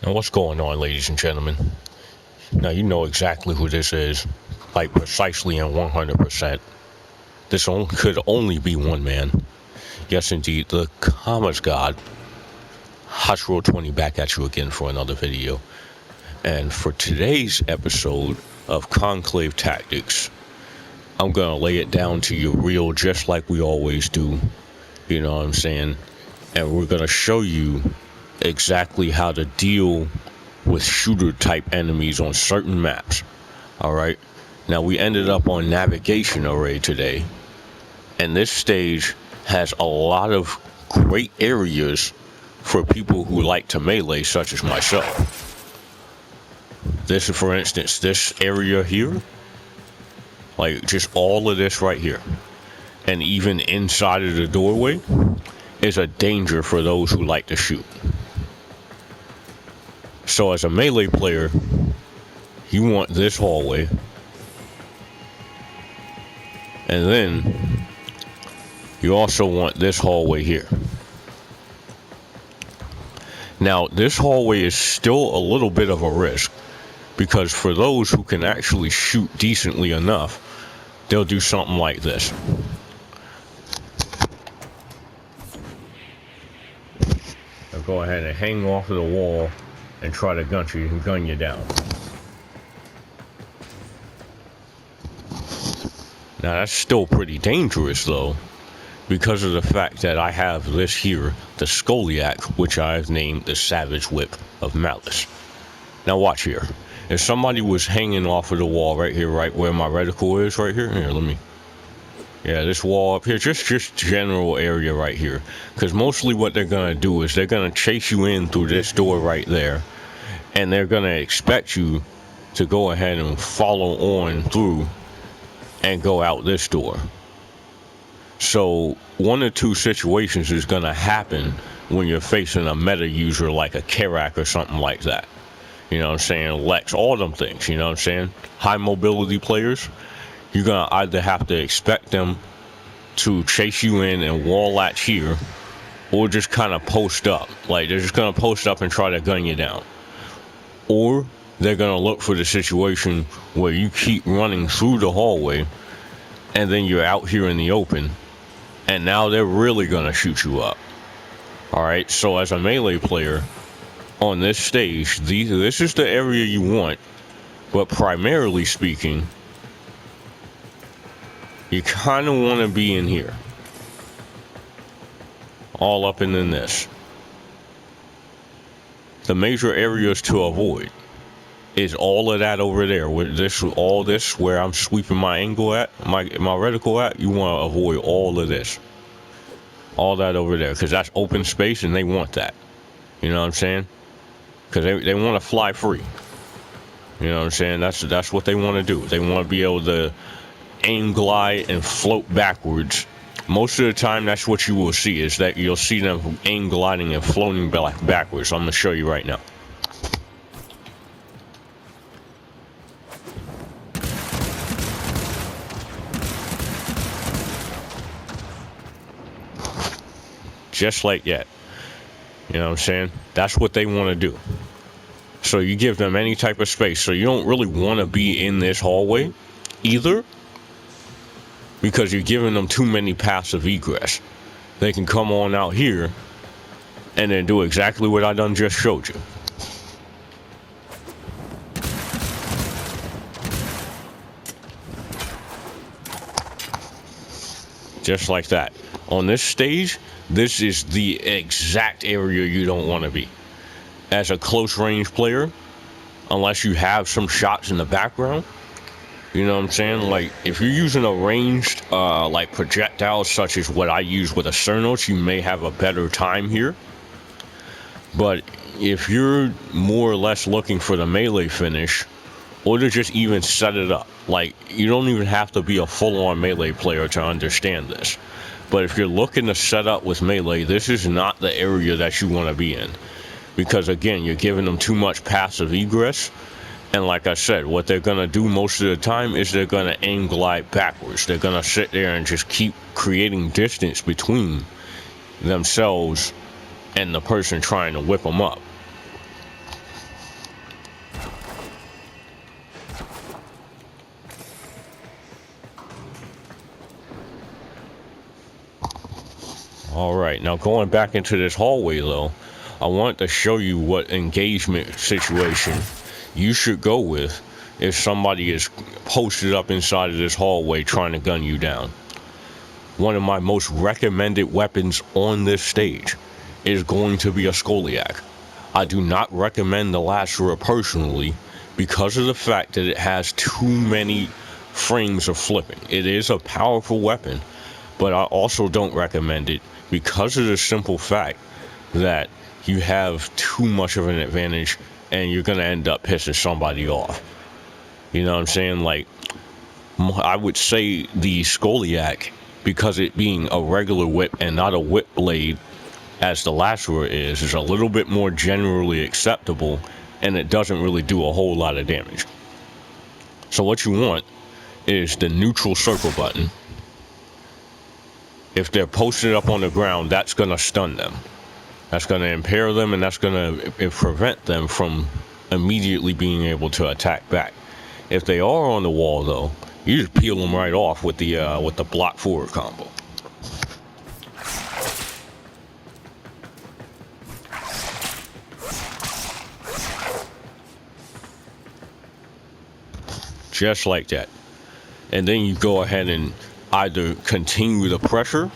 Now what's going on, ladies and gentlemen? Now you know exactly who this is, like precisely and 100%. This could only be one man. Yes, indeed, the commerce god, Hashro20, back at you again for another video. And for today's episode of Conclave Tactics, I'm gonna lay it down to you real, just like we always do. You know what I'm saying? And we're gonna show you exactly how to deal with shooter type enemies on certain maps. Alright, now we ended up on navigation array today, and this stage has a lot of great areas for people who like to melee, such as myself. This is, for instance, this area here, like just all of this right here, and even inside of the doorway is a danger for those who like to shoot. So as a melee player, you want this hallway, and then you also want this hallway here. Now this hallway is still a little bit of a risk, because for those who can actually shoot decently enough, they'll do something like this. They'll go ahead and hang off of the wall and try to gun you down. Now that's still pretty dangerous though, because of the fact that I have this here, the Scoliac, which I've named the Savage Whip of Malice. Now watch here. If somebody was hanging off of the wall right here, right where my reticle is right here, this wall up here, just general area right here. Because mostly what they're gonna do is they're gonna chase you in through this door right there, and they're gonna expect you to go ahead and follow on through and go out this door. So one or two situations is gonna happen when you're facing a meta user like a Karak or something like that. You know what I'm saying? Lex, all them things, you know what I'm saying? High mobility players, you're gonna either have to expect them to chase you in and wall latch here, or just kind of post up. Like they're just gonna post up and try to gun you down. Or they're gonna look for the situation where you keep running through the hallway and then you're out here in the open, and now they're really gonna shoot you up. Alright, so as a melee player on this stage, this is the area you want, but primarily speaking, you kind of want to be in here, all up and in this. The major areas to avoid is all of that over there, with this, all this where I'm sweeping my angle at, my reticle at. You want to avoid all of this, all that over there, because that's open space and they want that. You know what I'm saying? Because they want to fly free. You know what I'm saying? That's what they want to do. They want to be able to aim, glide, and float backwards. Most of the time, that's what you will see, is that you'll see them aim, gliding, and floating backwards. I'm going to show you right now. Just like that. You know what I'm saying? That's what they want to do. So you give them any type of space. So you don't really want to be in this hallway either, because you're giving them too many paths of egress. They can come on out here and then do exactly what I done just showed you. Just like that. On this stage, this is the exact area you don't want to be. As a close range player, unless you have some shots in the background, you know what I'm saying? Like if you're using a ranged like projectile such as what I use with a Cernos, you may have a better time here. But if you're more or less looking for the melee finish, or to just even set it up, like you don't even have to be a full-on melee player to understand this. But if you're looking to set up with melee, this is not the area that you want to be in. Because again, you're giving them too much passive egress. And like I said, what they're going to do most of the time is they're going to aim glide backwards. They're going to sit there and just keep creating distance between themselves and the person trying to whip them up. Alright, now going back into this hallway though, I want to show you what engagement situation you should go with if somebody is posted up inside of this hallway trying to gun you down. One of my most recommended weapons on this stage is going to be a Scoliac. I do not recommend the Lacerer personally because of the fact that it has too many frames of flipping. It is a powerful weapon, but I also don't recommend it because of the simple fact that you have too much of an advantage and you're going to end up pissing somebody off. You know what I'm saying? Like, I would say the Scoliac, because it being a regular whip and not a whip blade as the Lacerer is a little bit more generally acceptable, and it doesn't really do a whole lot of damage. So what you want is the neutral circle button. If they're posted up on the ground, that's going to stun them. That's going to impair them, and that's going to prevent them from immediately being able to attack back. If they are on the wall, though, you just peel them right off with the block forward combo. Just like that. And then you go ahead and either continue the pressure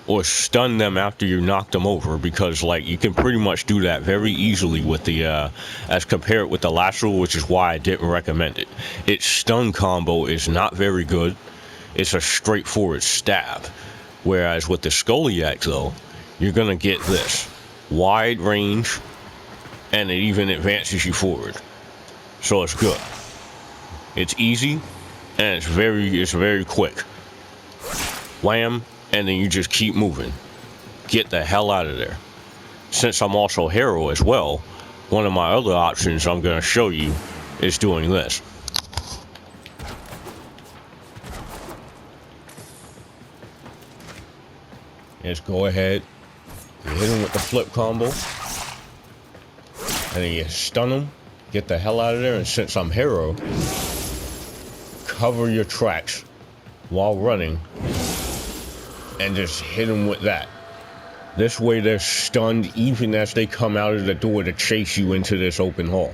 or stun them after you knock them over, because like you can pretty much do that very easily with the as compared with the Lacerer, which is why I didn't recommend it. Its stun combo is not very good. It's a straightforward stab, whereas with the Scoliac though, you're gonna get this wide range, and it even advances you forward, so it's good. It's easy, and it's very quick. Wham, and then you just keep moving. Get the hell out of there. Since I'm also Hero as well, one of my other options I'm going to show you is doing this. Just go ahead, you hit him with the flip combo, and then you stun him, get the hell out of there, and since I'm Hero, cover your tracks while running and just hit them with that. This way they're stunned even as they come out of the door to chase you into this open hall.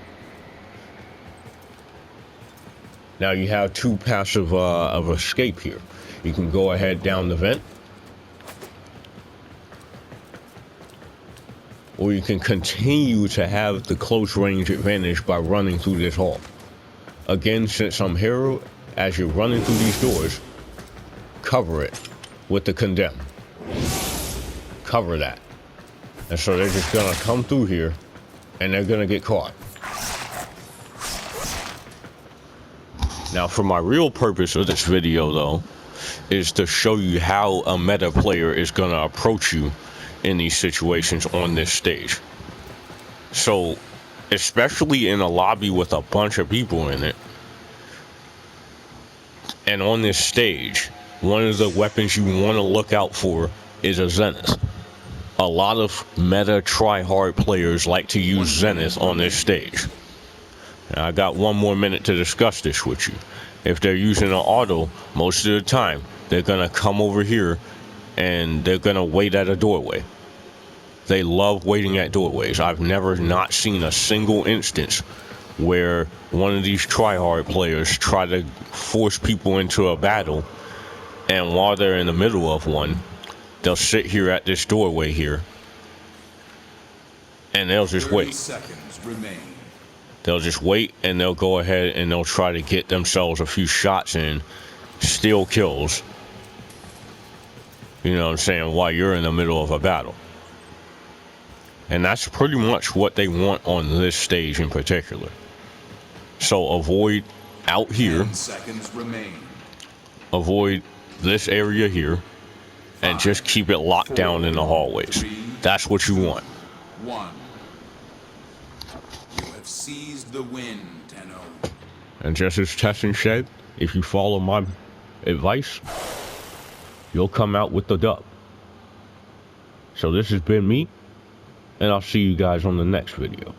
Now you have two paths of escape here. You can go ahead down the vent, or you can continue to have the close range advantage by running through this hall. Again, since I'm Hero, as you're running through these doors, cover it with the condemn. Cover that. And so they're just gonna come through here and they're gonna get caught. Now for my real purpose of this video though, is to show you how a meta player is gonna approach you in these situations on this stage. So, especially in a lobby with a bunch of people in it, and on this stage, one of the weapons you want to look out for is a Zenith. A lot of meta try-hard players like to use Zenith on this stage. Now, I got one more minute to discuss this with you. If they're using an auto, most of the time, they're going to come over here and they're going to wait at a doorway. They love waiting at doorways. I've never not seen a single instance where one of these try-hard players try to force people into a battle, and while they're in the middle of one, they'll sit here at this doorway here, and they'll just wait. They'll just wait, and they'll go ahead and they'll try to get themselves a few shots in, steal kills, you know what I'm saying, while you're in the middle of a battle. And that's pretty much what they want on this stage in particular. So avoid out here, avoid this area here, and just keep it locked down in the hallways. That's what you want. You have seized the wind, Tenno. And just as Tessin said, if you follow my advice, you'll come out with the dub. So this has been me, and I'll see you guys on the next video.